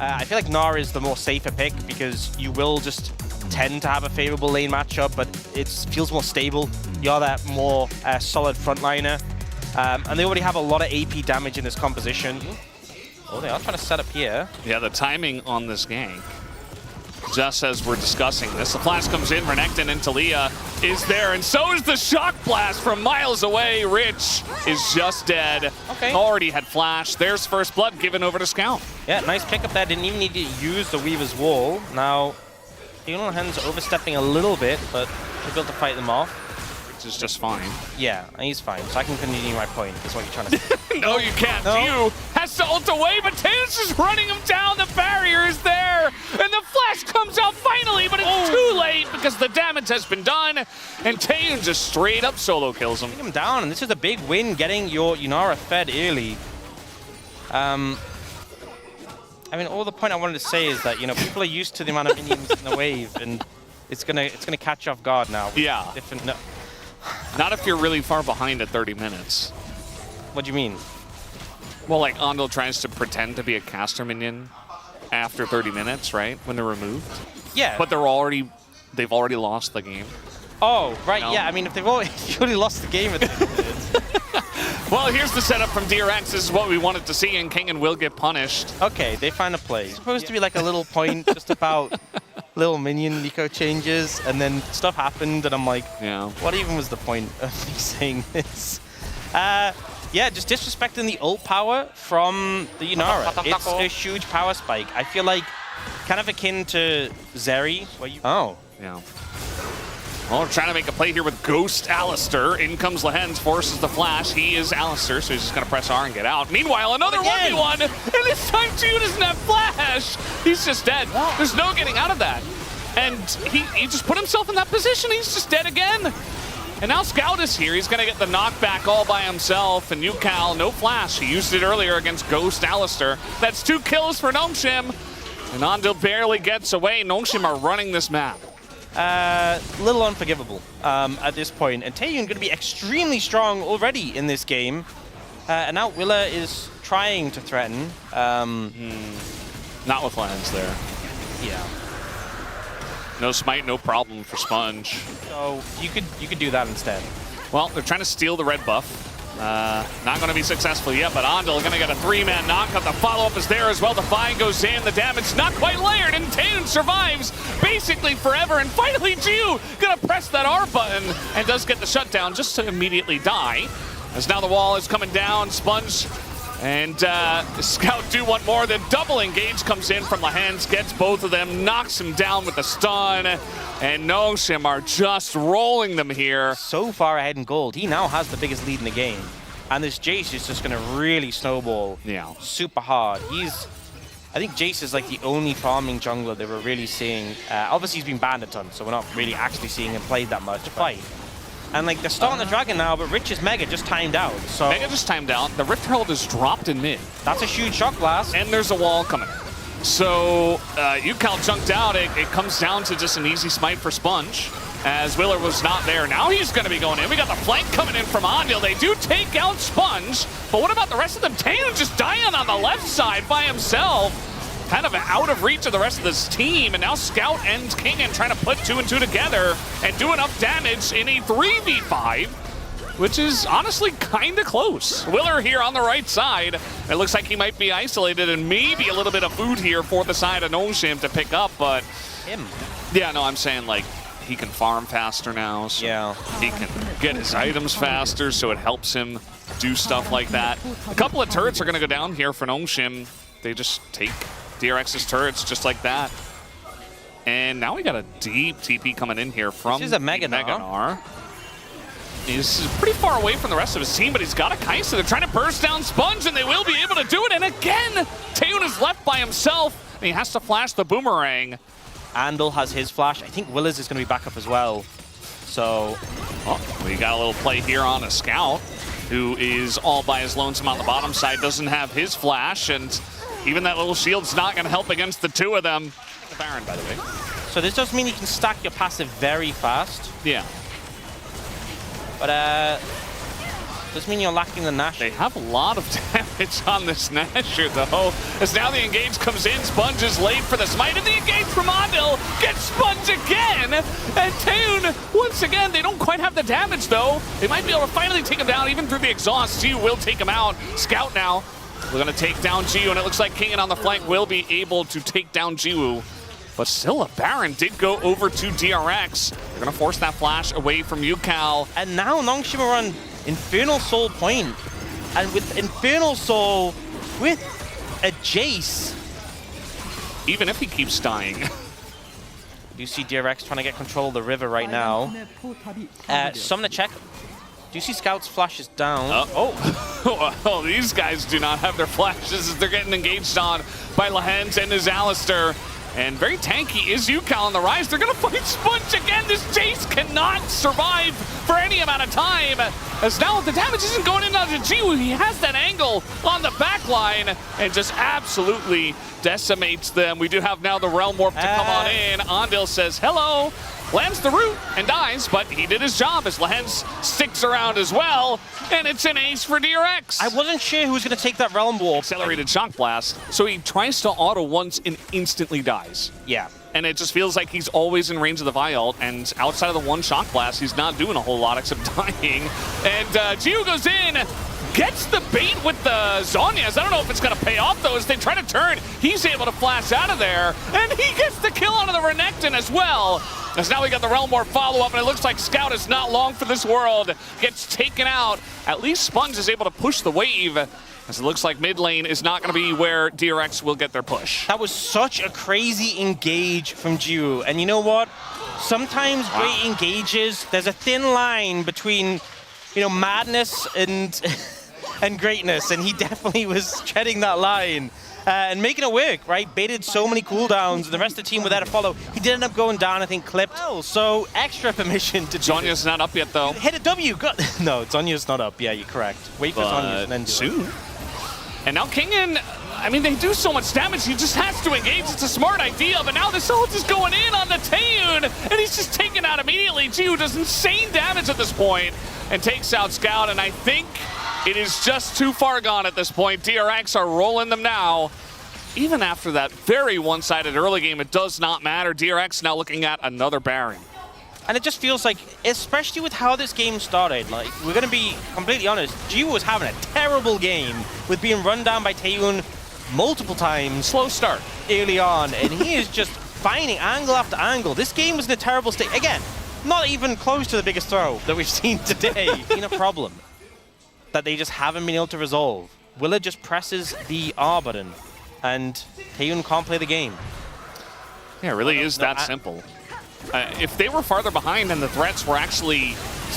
I feel like Gnar is the more safer pick because you will just tend to have a favorable lane matchup, but it feels more stable. You're that more solid frontliner. And they already have a lot of AP damage in this composition. Oh, they are trying to set up here. Yeah, the timing on this gank, just as we're discussing this, the flash comes in, Renekton and Talia is there, and so is the shock blast from miles away. Rich is just dead. Okay. Already had flash. There's first blood given over to Scout. Yeah, nice pickup there. Didn't even need to use the Weaver's Wall. Now, Han's overstepping a little bit, but he's able to fight them off. Is just fine. Yeah, he's fine. So I can continue my point, is what you're trying to say. No, you can't. No. You has to ult away, but Taeun's just running him down. The barrier is there, and the flash comes out finally, but it's too late because the damage has been done, and Taeun just straight up solo kills him. Take him down, and this is a big win, getting your Yunara fed early. I mean, all the point I wanted to say is that, people are used to the amount of minions in the wave, and it's gonna catch you off guard now. Yeah. No. Not if you're really far behind at 30 minutes. What do you mean? Well, like Andal tries to pretend to be a caster minion after 30 minutes, right? When they're removed. Yeah. But they've already lost the game. Oh, right, No. yeah. I mean, if they've already lost the game at 30 minutes. Well, here's the setup from DRX. This is what we wanted to see, and King will get punished. Okay, they find a play. It's supposed to be like a little point just about little minion Nico changes, and then stuff happened, and I'm like, Yeah. what even was the point of me saying this? Yeah, just disrespecting the ult power from the Yunara. It's a huge power spike. I feel like kind of akin to Zeri, where you... Oh. Yeah. Well, we're trying to make a play here with Ghost Alistair. In comes Lehens, forces the flash. He is Alistair, so he's just going to press R and get out. Meanwhile, another 1v1, and this time Taeun doesn't have flash. He's just dead. There's no getting out of that. And he just put himself in that position. He's just dead again. And now Scout is here. He's going to get the knockback all by himself. And Yukal, no flash. He used it earlier against Ghost Alistair. That's 2 kills for Nongshim. And Andal barely gets away. Nongshim are running this map. Little unforgivable at this point. And Taeun going to be extremely strong already in this game. And now Willa is trying to threaten. Not with Lens there. Yeah. No smite, no problem for Sponge. So you could do that instead. Well, they're trying to steal the red buff. Not going to be successful yet, but Andal going to get a 3-man knockup. The follow-up is there as well. The Fine goes in. The damage not quite layered, and Taeun survives basically forever. And finally, Jiu going to press that R button and does get the shutdown just to immediately die. As now the wall is coming down, Sponge and Scout do one more. Then double engage comes in from Lehens, gets both of them, knocks him down with the stun. And Nongshim are just rolling them here. So far ahead in gold. He now has the biggest lead in the game. And this Jace is just going to really snowball super hard. I think Jace is like the only farming jungler that we're really seeing. Obviously, he's been banned a ton, so we're not really actually seeing him played that much. Fight. And like they're starting the dragon now, but Rich's Mega just timed out. So Mega just timed out. The Rift Herald is dropped in mid. That's a huge shock blast. And there's a wall coming. So Yukal junked out. It comes down to just an easy smite for Sponge, as Willer was not there. Now he's going to be going in. We got the flank coming in from Andal. They do take out Sponge, but what about the rest of them? Taeun just dying on the left side by himself. Kind of out of reach of the rest of this team, and now Scout and King trying to put 2 and 2 together and do enough damage in a 3v5, which is honestly kind of close. Willer here on the right side. It looks like he might be isolated, and maybe a little bit of food here for the side of Nongshim to pick up, but... Yeah, no, I'm saying, like, he can farm faster now, so he can get his items faster, so it helps him do stuff like that. A couple of turrets are going to go down here for Nongshim. They just take DRX's turrets just like that. And now we got a deep TP coming in here from this is a Mega Gnar. He's pretty far away from the rest of his team, but he's got a Kaisa. They're trying to burst down Sponge, and they will be able to do it. And again, Taeun is left by himself, and he has to flash the boomerang. Andal has his flash. I think Willis is going to be back up as well. So, we got a little play here on a Scout, who is all by his lonesome on the bottom side, doesn't have his flash, and even that little shield's not going to help against the 2 of them. The Baron, by the way. So this does mean you can stack your passive very fast. Yeah. But does mean you're lacking the Nashor. They have a lot of It's on this Nashor, though, as now the engage comes in. Sponge is late for the smite, and the engage from Ondil gets Sponge again. And Taeun, once again, they don't quite have the damage, though. They might be able to finally take him down, even through the exhaust. Jiwoo will take him out. Scout now. We're going to take down Jiwoo, and it looks like Kingen on the flank will be able to take down Jiwoo. But still, a Baron did go over to DRX. They're going to force that flash away from UCal. And now Nongshim are on Infernal Soul point. And with Infernal Soul, with a Jace. Even if he keeps dying. You see DRX trying to get control of the river right now. Summoner check. Do you see Scout's flashes down? Oh, these guys do not have their flashes as they're getting engaged on by Lehens and his Alistair. And very tanky is UCal on the rise. They're going to fight Sponge again. This Jace cannot survive for any amount of time. As now the damage isn't going in onto Jiwoo. He has that angle on the back line and just absolutely decimates them. We do have now the Realm Warp to come on in. Ondil says hello, lands the root and dies, but he did his job as Lehens sticks around as well. And it's an ace for DRX. I wasn't sure who was going to take that Realm Warp. Accelerated Shock Blast. So he tries to auto once and instantly dies. Yeah. And it just feels like he's always in range of the Vi ult, and outside of the one Shock Blast, he's not doing a whole lot except dying. And Jiwoo goes in, gets the bait with the Zhonya's. I don't know if it's going to pay off, though, as they try to turn. He's able to flash out of there, and he gets the kill onto the Renekton as well. As now we got the Realm Warp follow-up, and it looks like Scout is not long for this world. Gets taken out. At least Sponge is able to push the wave, as it looks like mid lane is not going to be where DRX will get their push. That was such a crazy engage from Jiwoo. And you know what? Sometimes great engages, there's a thin line between, madness and greatness. And he definitely was treading that line. And making it work, right? Baited so many cooldowns, and the rest of the team were there to follow. He did end up going down, I think, clipped. Well, so extra permission to do Zhonya's not up yet, though. Hit a W. No, Zhonya's not up. Yeah, you're correct. Wait for Zhonya's and then soon. And now Kingen, I mean, they do so much damage. He just has to engage. It's a smart idea, but now this ult is going in on the Taeun, and he's just taken out immediately. Jiwoo does insane damage at this point and takes out Scout, and I think it is just too far gone at this point. DRX are rolling them now. Even after that very one-sided early game, it does not matter. DRX now looking at another Baron. And it just feels like, especially with how this game started, like, we're going to be completely honest, Jiwoo was having a terrible game with being run down by Taeun multiple times. Slow start. Early on, and he is just finding angle after angle. This game was in a terrible state. Again, not even close to the biggest throw that we've seen today. It's been a problem that they just haven't been able to resolve. Willer just presses the R button, and Taeun can't play the game. Yeah, it really is that simple. If they were farther behind and the threats were actually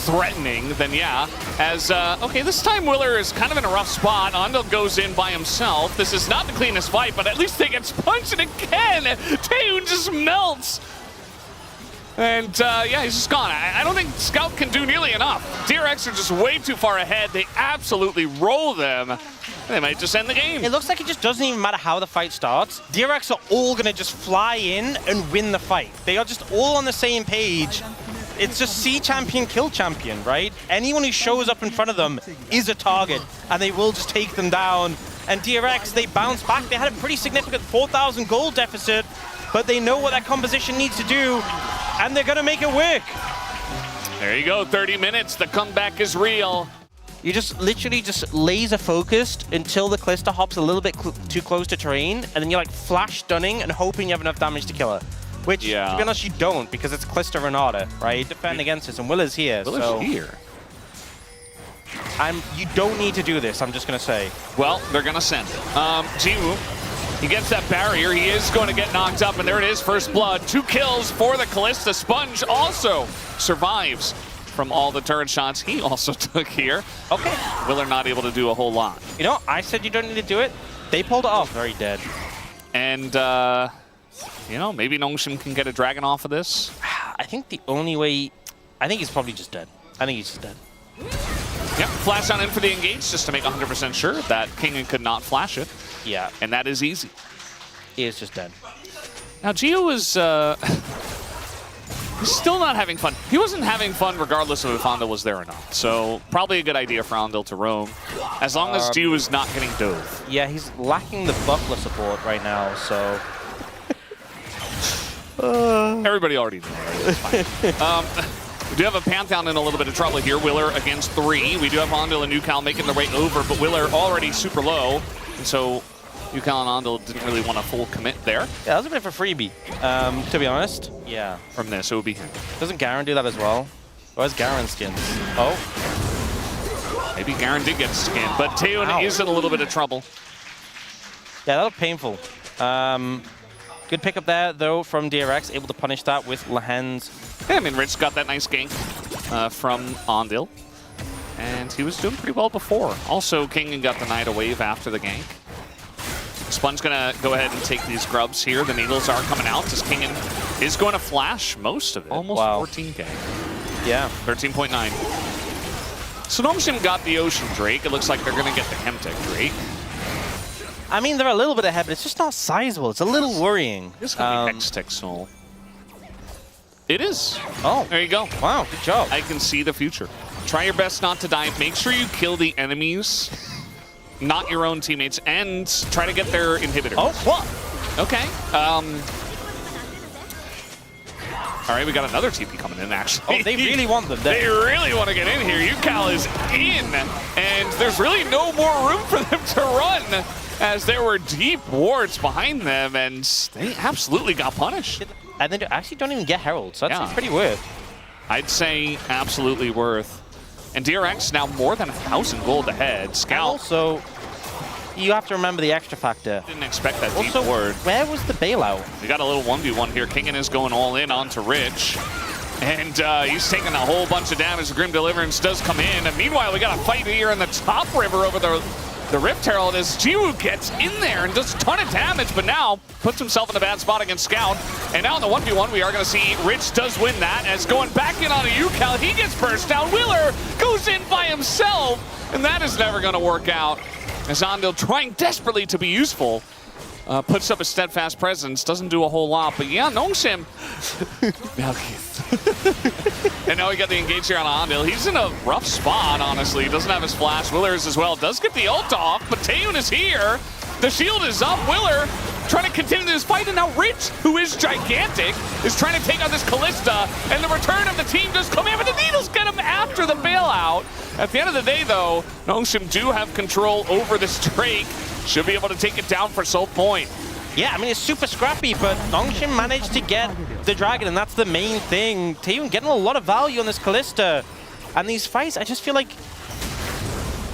threatening, then yeah. As, okay, this time Willer is kind of in a rough spot. Ondil goes in by himself. This is not the cleanest fight, but at least they get punched, and again, Taeun just melts. And, yeah, he's just gone. I don't think Scout can do nearly enough. DRX are just way too far ahead. They absolutely roll them. They might just end the game. It looks like it just doesn't even matter how the fight starts. DRX are all going to just fly in and win the fight. They are just all on the same page. It's just see champion, kill champion, right? Anyone who shows up in front of them is a target, and they will just take them down. And DRX, they bounce back. They had a pretty significant 4,000 gold deficit, but they know what that composition needs to do, and they're going to make it work. There you go, 30 minutes. The comeback is real. You just literally just laser focused until the Calista hops a little bit too close to terrain, and then you're like flash stunning and hoping you have enough damage to kill her. Which, to be honest, you don't, because it's Calista Renata, right? Defend against us, and Willer's here. Willer's here. You don't need to do this, I'm just going to say. Well, they're going to send it. Jiwoo, he gets that barrier. He is going to get knocked up, and there it is, first blood. 2 kills for the Calista. Sponge also survives from all the turret shots he also took here. Okay. Willer not able to do a whole lot. You know, I said you don't need to do it. They pulled it off very dead. And, you know, maybe Nongshim can get a dragon off of this. I think the only way... I think he's probably just dead. I think he's just dead. Yep, flash on in for the engage just to make 100% sure that Kingen could not flash it. Yeah. And that is easy. He is just dead. Now, Gio is... He's still not having fun. He wasn't having fun regardless of if Andil was there or not. So probably a good idea for Andil to roam, as long as Dew is not getting dove. Yeah, he's lacking the buckler support right now, so... Everybody already knows. It's fine. We do have a Pantheon in a little bit of trouble here. Willer against 3. We do have Andil and UCal making their way over, but Willer already super low. And so UCal and Andil didn't really want a full commit there. Yeah, that was a bit of a freebie, to be honest. Yeah. From this, it would be him. Doesn't Garen do that as well? Where's Garen's skins? Oh. Maybe Garen did get skinned, but Taeun is in a little bit of trouble. Yeah, that looked painful. Good pickup there, though, from DRX, able to punish that with Lahen's. Yeah, I mean, Rich got that nice gank from Andil, and he was doing pretty well before. Also, Kingen got denied a wave after the gank. Sponge gonna go ahead and take these grubs here. The needles are coming out as Kingen is going to flash most of it. Almost 14K. Yeah. 13.9. So Nongshim got the Ocean Drake. It looks like they're gonna get the Hemtech Drake. I mean, they're a little bit ahead, but it's just not sizable. It's a little worrying. It's going to be Hextech Soul. It is. Oh. There you go. Wow, good job. I can see the future. Try your best not to die. Make sure you kill the enemies, not your own teammates, and try to get their inhibitors. Oh, what? Okay. All right, we got another TP coming in, actually. Oh, they really want them. They really want to get in here. UCal is in, and there's really no more room for them to run, as there were deep wards behind them, and they absolutely got punished. And they actually don't even get Herald, so that's pretty worth. I'd say absolutely worth. And DRX now more than 1,000 gold ahead. Scout. Also, you have to remember the extra factor. Didn't expect that Also, deep ward. Where was the bailout? We got a little 1v1 here. Kingen is going all in onto Rich. And he's taking a whole bunch of damage. Grim Deliverance does come in. And meanwhile, we got a fight here in the top river over the Rift Herald as Jiwoo gets in there and does a ton of damage, but now puts himself in a bad spot against Scout. And now in the 1v1, we are going to see Rich does win that, as going back in on a UCal, he gets burst down. Willer goes in by himself, and that is never going to work out. As Andil, trying desperately to be useful, puts up a steadfast presence, doesn't do a whole lot, but yeah, Nongshim. And now we got the engage here on Andil. He's in a rough spot, honestly. He doesn't have his flash. Willer's as well. Does get the ult off, but Taeun is here. The shield is up. Willer trying to continue this fight, and now Rich, who is gigantic, is trying to take on this Callista, and the return of the team does come in, but the needles get him after the bailout. At the end of the day, though, Nongshim do have control over this Drake. Should be able to take it down for Soul Point. Yeah, I mean, it's super scrappy, but Nongshim managed to get the dragon, and that's the main thing. Taeun getting a lot of value on this Callista. And these fights, I just feel like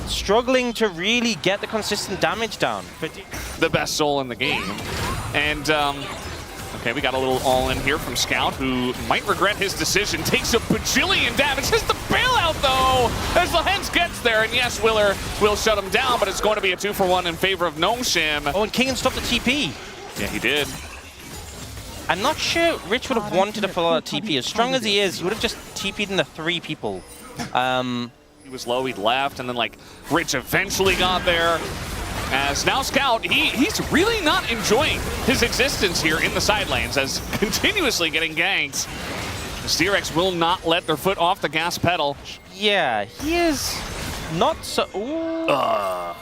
struggling to really get the consistent damage down. But the best soul in the game. And, okay, we got a little all-in here from Scout, who might regret his decision. Takes a bajillion damage. Just the bailout, though, as Lahens gets there. And yes, Willer will shut him down, but it's going to be a 2-for-1 in favor of Nongshim. Oh, and Kingen stopped the TP. Yeah, he did. I'm not sure Rich would have wanted to follow that TP. As strong as he is, he would have just TP'd into 3 people. He was low, he left, and then, like, Rich eventually got there. As now Scout, he's really not enjoying his existence here in the side lanes, as continuously getting ganked. The DRX will not let their foot off the gas pedal. Yeah, he is not so... Ooh.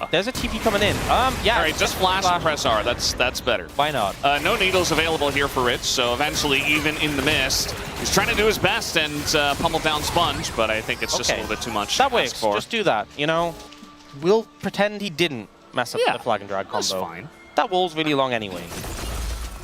There's a TP coming in. Yeah. All right, just flash and press R. That's better. Why not? No needles available here for Rich, so eventually, even in the mist, he's trying to do his best and pummel down Sponge, but I think it's just a little bit too much. That works. Just do that, you know? We'll pretend he didn't mess up the Flag and Drag combo. That's fine. That wall's really long anyway.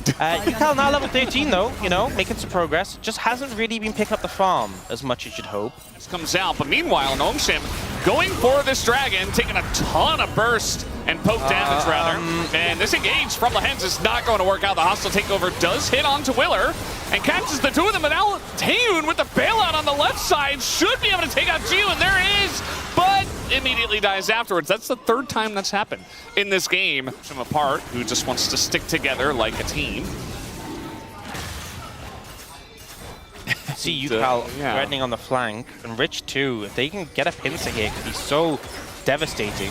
UCal now level 13 though, you know, making some progress. Just hasn't really been picking up the farm as much as you'd hope. This comes out, but meanwhile, Nongshim going for this dragon, taking a ton of burst and poke damage rather. And this engage from Lahens is not going to work out. The hostile takeover does hit onto Willer and catches the 2 of them, and now Taeun with the bailout on the left side should be able to take out Jiwoo, and there is, but immediately dies afterwards. That's the 3rd time that's happened in this game. From apart, who just wants to stick together like a team. See UCal threatening on the flank, and Rich too. If they can get a pincer here, it could be so devastating.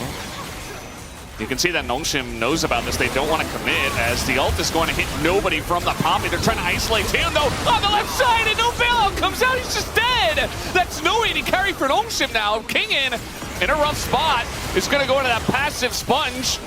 You can see that Nongshim knows about this. They don't want to commit as the ult is going to hit nobody from the Poppy. They're trying to isolate him though on the left side, and no bailout comes out. He's just dead. That's no AD carry for Nongshim now. Kingin in a rough spot is going to go into that passive sponge.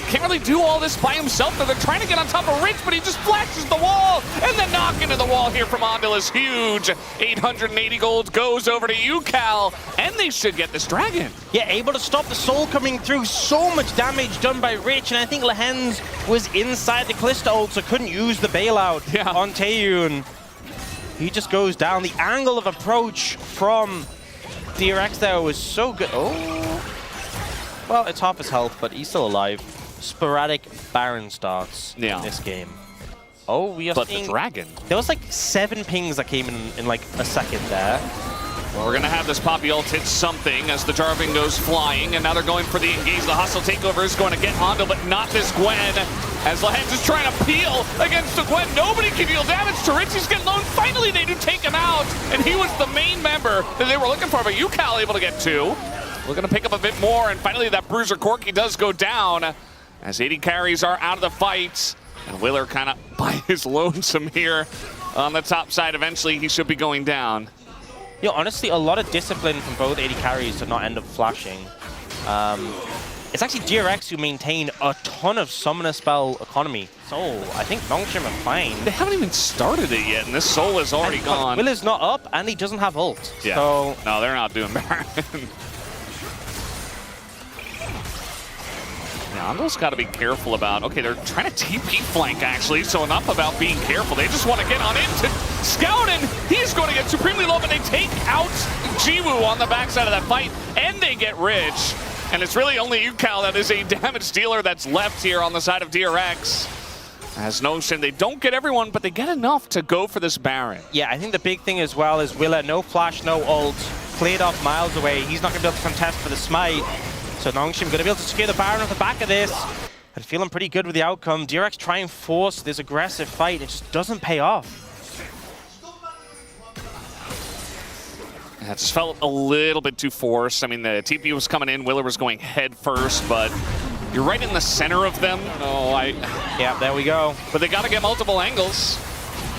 Can't really do all this by himself, though. They're trying to get on top of Rich, but he just flashes the wall. And the knock into the wall here from Ondil is huge. 880 gold goes over to UCal, and they should get this dragon. Yeah, able to stop the soul coming through. So much damage done by Rich, and I think Lehens was inside the Callisto ult, so couldn't use the bailout on Taeyun. He just goes down. The angle of approach from DRX there was so good. Oh. Well, it's half his health, but he's still alive. Sporadic Baron starts in this game. Oh, we are seeing... the dragon. There was like 7 pings that came in like a second there. Well, we're going to have this Poppy ult hit something as the Jarvan goes flying, and now they're going for the engage. The hostile takeover is going to get Ondil, but not this Gwen. As Lehens is trying to peel against the Gwen. Nobody can deal damage to Rich. He's getting low. Finally, they do take him out, and he was the main member that they were looking for, but UCal able to get 2. We're going to pick up a bit more, and finally that Bruiser Corki does go down as 80 carries are out of the fight. And Willer kind of by his lonesome here on the top side. Eventually, he should be going down. You know, honestly, a lot of discipline from both 80 carries to not end up flashing. It's actually DRX who maintain a ton of Summoner Spell economy. So I think Nongshim are fine. They haven't even started it yet, and this soul is already gone. Willer's not up, and he doesn't have ult. Yeah. So no, they're not doing Baron. Ondil's got to be careful about, okay, they're trying to TP flank actually, so enough about being careful. They just want to get on into Scout, and he's going to get supremely low, but they take out Jiwoo on the backside of that fight, and they get Rich. And it's really only UCal that is a damage dealer that's left here on the side of DRX. As Nongshim, they don't get everyone, but they get enough to go for this Baron. Yeah, I think the big thing as well is Willer, no flash, no ult, played off miles away. He's not going to be able to contest for the smite. So Nongshim going to be able to secure the Baron off the back of this. And feeling pretty good with the outcome. DRX try and force this aggressive fight. It just doesn't pay off. That just felt a little bit too forced. I mean, the TP was coming in. Willer was going head first, but you're right in the center of them. Yeah, there we go. But they got to get multiple angles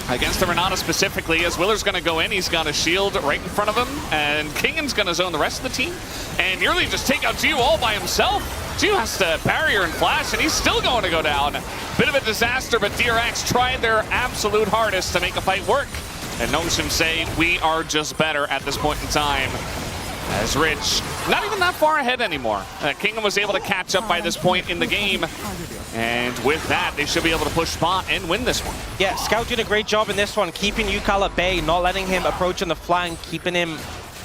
against the Renata specifically, as Willer's going to go in. He's got a shield right in front of him, and Kingan's going to zone the rest of the team and nearly just take out Jiu all by himself. Jiu has to barrier and flash, and he's still going to go down. Bit of a disaster, but DRX tried their absolute hardest to make a fight work. And Nongshim say, we are just better at this point in time. As Rich, not even that far ahead anymore. Kingan was able to catch up by this point in the game. And with that, they should be able to push spot and win this one. Yeah, Scout did a great job in this one, keeping UCal at bay, not letting him approach on the flank, keeping him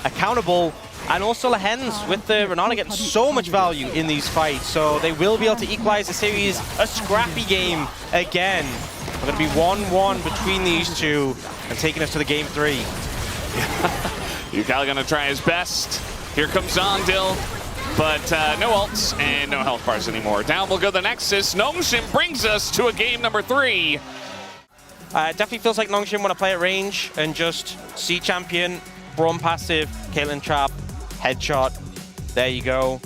accountable. And also Lehens with the Renata getting so much value in these fights. So they will be able to equalize the series. A scrappy game again. We're going to be 1-1 between these two and taking us to the game 3. UCal gonna try his best. Here comes Ondil, but no ults and no health bars anymore. Down will go the Nexus. Nongshim brings us to a game number 3. It definitely feels like Nongshim want to play at range and just C champion, Braum passive, Caitlyn trap, headshot. There you go.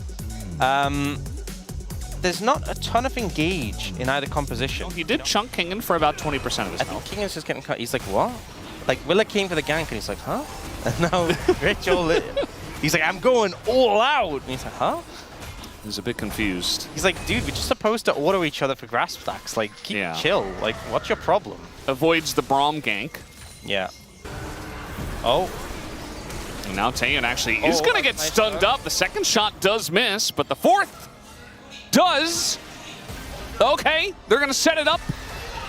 There's not a ton of engage in either composition. He did chunk Kingan for about 20% of his health. I think Kingan's just getting cut. He's like, what? Like, Willer came for the gank and he's like, huh? And now Rich he's like, I'm going all out. And he's like, huh? He's a bit confused. He's like, dude, we're just supposed to auto each other for grasp stacks. Like, keep chill. Like, what's your problem? Avoids the Braum gank. Yeah. Oh. And now Taeyun actually is going to get stunned up. The second shot does miss, but the fourth does. Okay, they're going to set it up.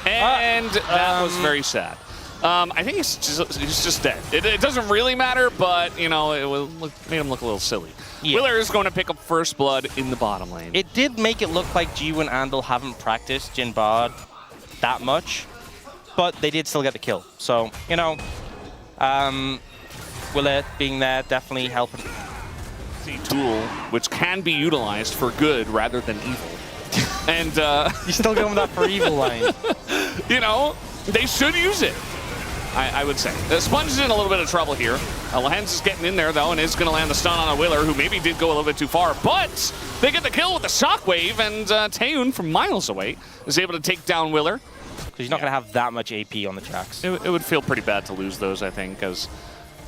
And that was very sad. I think he's just dead. It doesn't really matter, but, you know, it made him look a little silly. Yeah. Willer is going to pick up first blood in the bottom lane. It did make it look like Jiwoo and Andal haven't practiced Jhin Bard that much, but they did still get the kill. So, you know, Willer being there definitely helping. Tool, which can be utilized for good rather than evil. And you're still going with that for evil line. You know, they should use it. I would say. Sponge is in a little bit of trouble here. Lehens is getting in there, though, and is going to land the stun on a Willer, who maybe did go a little bit too far. But they get the kill with the shockwave, and Taeyun from miles away is able to take down Willer. Because he's not going to have that much AP on the Jax. It would feel pretty bad to lose those, I think, because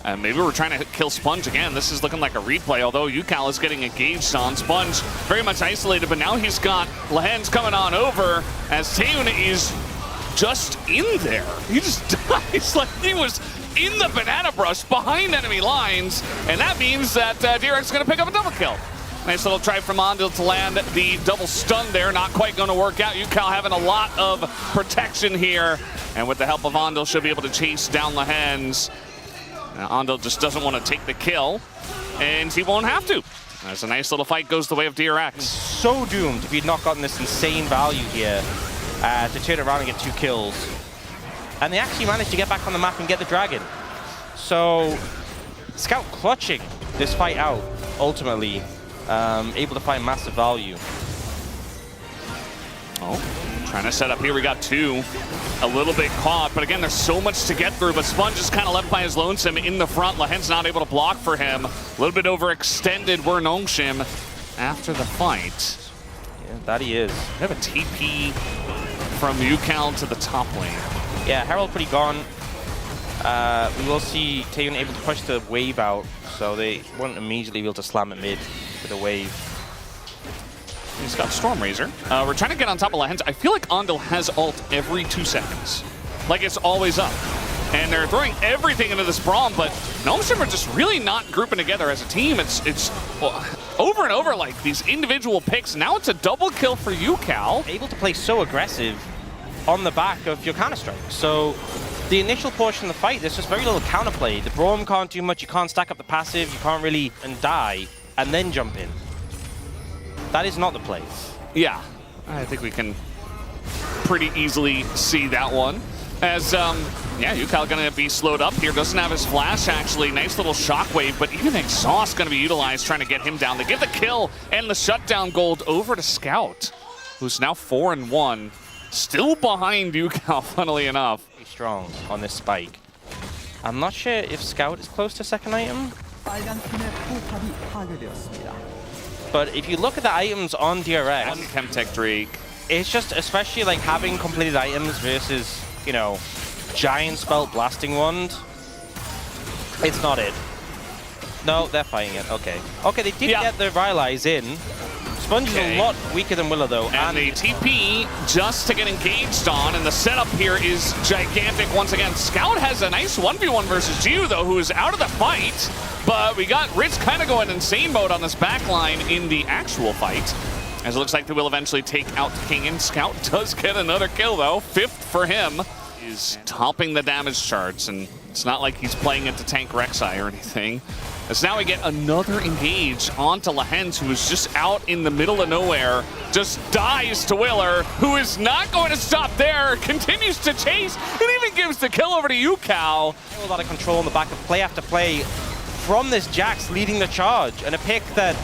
maybe we're trying to kill Sponge again. This is looking like a replay, although UCal is getting engaged on Sponge. Very much isolated, but now he's got Lehens coming on over as Taeyun is just in there. He just dies like he was in the banana brush behind enemy lines, and that means that DRX is going to pick up a double kill. Nice little try from Ondil to land the double stun there. Not quite going to work out. UCal having a lot of protection here, and with the help of Ondil, she'll be able to chase down Lehens. Ondil just doesn't want to take the kill, and he won't have to. As a nice little fight goes the way of DRX. So doomed if he'd not gotten this insane value here to turn around and get 2 kills. And they actually managed to get back on the map and get the dragon. So Scout clutching this fight out, ultimately, able to find massive value. Oh, trying to set up here. We got 2. A little bit caught, but again, there's so much to get through. But Sponge is kind of left by his lonesome in the front. Lehens not able to block for him. A little bit overextended. We're Nongshim after the fight. Yeah, that he is. We have a TP from UCal to the top lane. Yeah, Herald pretty gone. We will see Taeyun able to push the wave out, so they won't immediately be able to slam it mid with a wave. He's got Storm Razor. We're trying to get on top of Lehens. I feel like Ondil has ult every 2 seconds. Like it's always up. And they're throwing everything into this Braum, but Nongshim are just really not grouping together as a team. It's well, over and over like these individual picks. Now it's a double kill for UCal. Able to play so aggressive on the back of your counter-strike. So the initial portion of the fight, there's just very little counterplay. The Braum can't do much. You can't stack up the passive. You can't really die and then jump in. That is not the play. Yeah, I think we can pretty easily see that one. As, yeah, UCal going to be slowed up here. Doesn't have his flash, actually. Nice little shockwave, but even Exhaust going to be utilized trying to get him down. They give the kill and the shutdown gold over to Scout, who's now 4-1. Still behind UCal, funnily enough. Pretty strong on this spike. I'm not sure if Scout is close to second item. But if you look at the items on DRX, One Chemtech Drake. It's just, especially like having completed items versus, you know, giant spell blasting wand. It's not it. No, they're fighting it. Okay. Okay, they did get the Rylai's in. Sponge is a lot weaker than Willow, though. And the TP just to get engaged on, and the setup here is gigantic once again. Scout has a nice 1v1 versus Jiu, though, who is out of the fight. But we got Ritz kind of going insane mode on this backline in the actual fight. As it looks like they will eventually take out King, and Scout does get another kill, though. 5th for him. He's topping the damage charts, and it's not like he's playing it to tank Rek'Sai or anything. As now we get another engage onto Lehens, who is just out in the middle of nowhere, just dies to Willer, who is not going to stop there, continues to chase, and even gives the kill over to UCal. A lot of control on the back of play after play from this Jax leading the charge, and a pick that,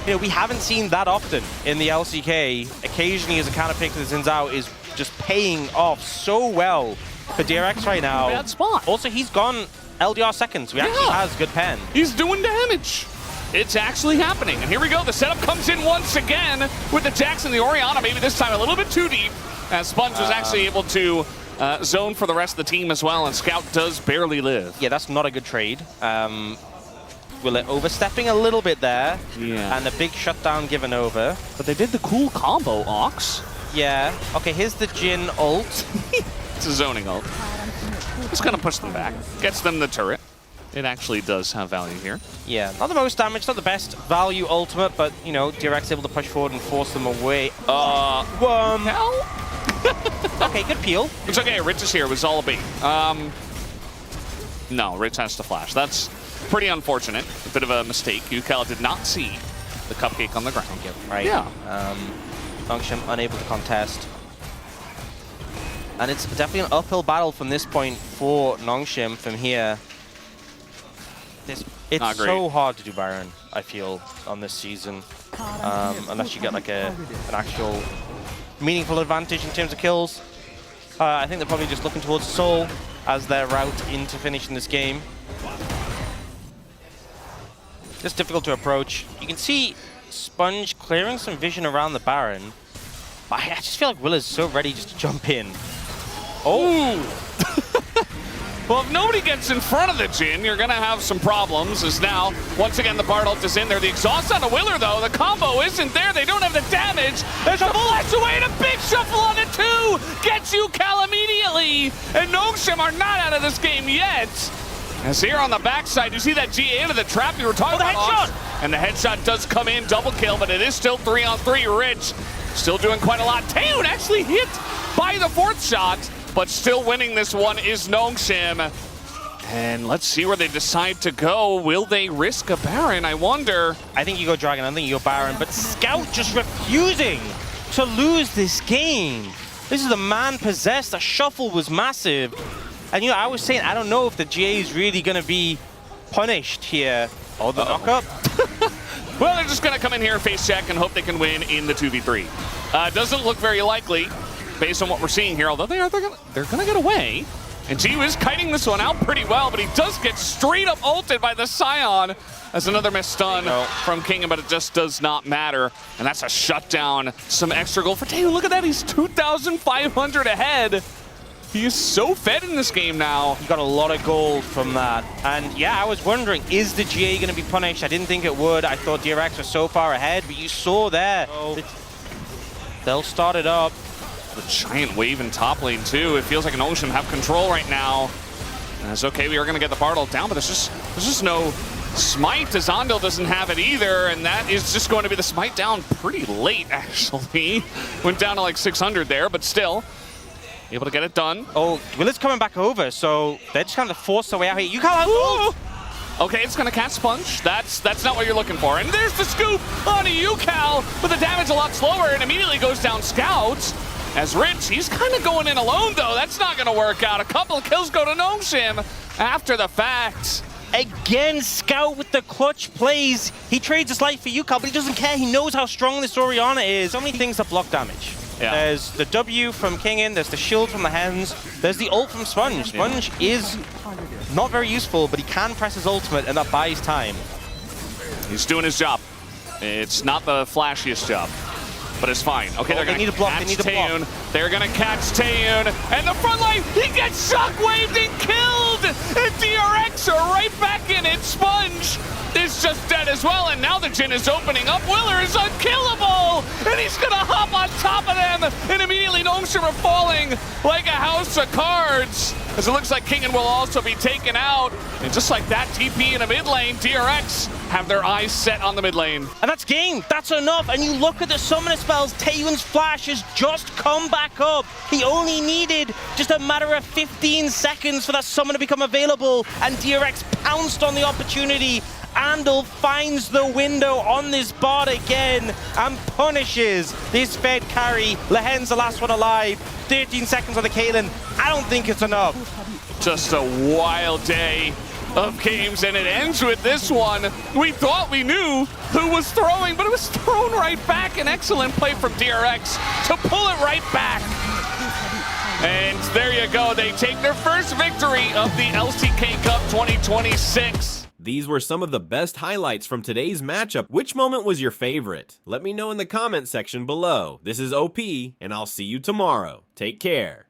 you know, we haven't seen that often in the LCK. Occasionally, as a counter pick that Xin Zhao is just paying off so well for DRX right now. Bad spot. Also, he's gone LDR seconds. He actually has good pen. He's doing damage. It's actually happening. And here we go. The setup comes in once again with the Jax and the Orianna. Maybe this time a little bit too deep. As Sponge was actually able to zone for the rest of the team as well. And Scout does barely live. Yeah, that's not a good trade. Willer overstepping a little bit there. Yeah. And a big shutdown given over. But they did the cool combo, Ox. Yeah. Okay, here's the Jhin ult. It's a zoning ult. Just gonna push them back. Gets them the turret. It actually does have value here. Yeah, not the most damage, not the best value ultimate, but, you know, DRX able to push forward and force them away. Hell? Okay, good peel. It's okay, Rich is here. It was all a bait. No, Rich has to flash. That's pretty unfortunate. A bit of a mistake. UCal did not see the cupcake on the ground. Right. Yeah. Nongshim unable to contest. And it's definitely an uphill battle from this point for Nongshim from here. It's so hard to do Baron, I feel, on this season. Unless you get like an actual meaningful advantage in terms of kills. I think they're probably just looking towards Soul. as their route into finishing this game. Just difficult to approach. You can see Sponge clearing some vision around the Baron. But I just feel like Will is so ready just to jump in. Oh! Well, if nobody gets in front of the Jhin, you're going to have some problems, as now, once again, the Bard ult is in there. The exhaust on the Willer, though, the combo isn't there. They don't have the damage. There's a flash away and a big shuffle on it, too! Gets you Cal immediately! And Nongshim are not out of this game yet! As here on the backside, you see that GA into the trap you were talking about. Headshot! And the headshot does come in, double kill, but it is still 3-on-3. Rich still doing quite a lot. Taehoon actually hit by the 4th shot, but still winning this one is Nongshim. And let's see where they decide to go. Will they risk a Baron, I wonder? I think you go Dragon, I think you go Baron, but Scout just refusing to lose this game. This is a man possessed. The shuffle was massive. And you know, I was saying, I don't know if the GA is really going to be punished here. Oh, the knock-up. Well, they're just going to come in here and face check and hope they can win in the 2v3. Doesn't look very likely based on what we're seeing here, although they're gonna get away. And G is kiting this one out pretty well, but he does get straight up ulted by the Scion as another missed stun from King, but it just does not matter. And that's a shutdown. Some extra gold for Taehoon. Look at that, he's 2,500 ahead. He is so fed in this game now. He got a lot of gold from that. And yeah, I was wondering, is the GA going to be punished? I didn't think it would. I thought DRX was so far ahead, but you saw there. They'll start it up. The giant wave in top lane too. It feels like Nongshim have control right now. And it's okay, we are going to get the Bard ult down, but there's just no smite. Azandil doesn't have it either, and that is just going to be the smite down pretty late, actually. Went down to like 600 there, but still able to get it done. Oh, Willard's coming back over, so they're just kind of forced their way out here. You can't ult! Okay, it's going to catch Sponge. That's not what you're looking for. And there's the scoop on a UCal, but the damage a lot slower and immediately goes down Scouts. As Rich, he's kind of going in alone, though. That's not going to work out. A couple of kills go to Nongshim after the fact. Again, Scout with the clutch plays. He trades his life for UCal, but he doesn't care. He knows how strong this Orianna is. So many things that block damage. Yeah. There's the W from Kingin, there's the shield from the Hens, there's the ult from Sponge. Sponge is not very useful, but he can press his ultimate, and that buys time. He's doing his job. It's not the flashiest job, but it's fine. Okay, they're going to catch Taehoon. They're going to catch Taehoon. And the front line, he gets shockwaved and killed! And DRX are right back in it. Sponge is just dead as well, and now the Jhin is opening up. Willer is unkillable! And he's going to hop on top of them! And immediately Nongshim are falling like a house of cards. As it looks like Kingin will also be taken out. And just like that, TP in the mid lane, DRX have their eyes set on the mid lane. And that's game. That's enough. And you look at the summoner spells. Taehoon's flash has just come back up. He only needed just a matter of 15 seconds for that summon to become available. And DRX pounced on the opportunity. Andal finds the window on this Bard again and punishes this Fed carry. Lehen's the last one alive. 13 seconds on the Caitlyn. I don't think it's enough. Just a wild day of games, and it ends with this one. We thought we knew who was throwing, but it was thrown right back. An excellent play from DRX to pull it right back. And there you go. They take their first victory of the LCK Cup 2026. These were some of the best highlights from today's matchup. Which moment was your favorite? Let me know in the comment section below. This is OP, and I'll see you tomorrow. Take care.